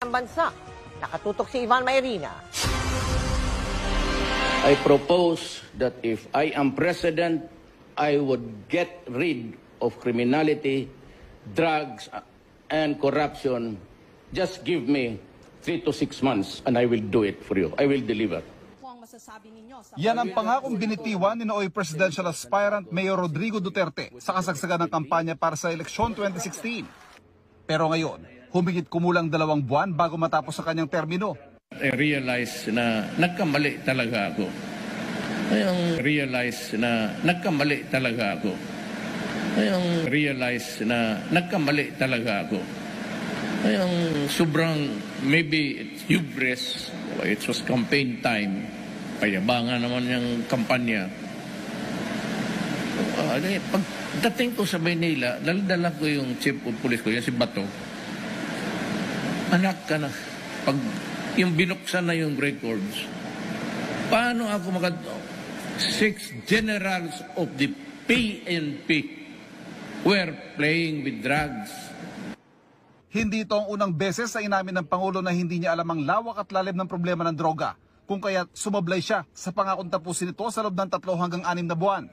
ng bansa. Nakatutok si Ivan Mayrina. I propose that if I am president, I would get rid of criminality, drugs, and corruption. Just give me 3 to 6 months and I will do it for you. I will deliver. Yan ang pangakong binitiwan ni Nooy presidential aspirant Mayor Rodrigo Duterte sa kasagsagan ng kampanya para sa eleksyon 2016. Pero ngayon, humigit kumulang 2 buwan bago matapos ang kanyang termino. I realize na nagkamali talaga ako. Realize na nagkamali talaga ako. Realize na nagkamali talaga ako. Sobrang, maybe it's hubris. It was campaign time. Payabangan naman yung kampanya. Pagdating ko sa Maynila, dala ko yung chief of police ko, yung si Bato. Anak ka na. Pag yung binuksan na yung records, paano ako 6 generals of the PNP were playing with drugs. Hindi ito ang unang beses sa inamin ng Pangulo na hindi niya alam ang lawak at lalim ng problema ng droga, kung kaya't sumablay siya sa pangakong tapusin ito sa loob ng 3 hanggang 6 na buwan.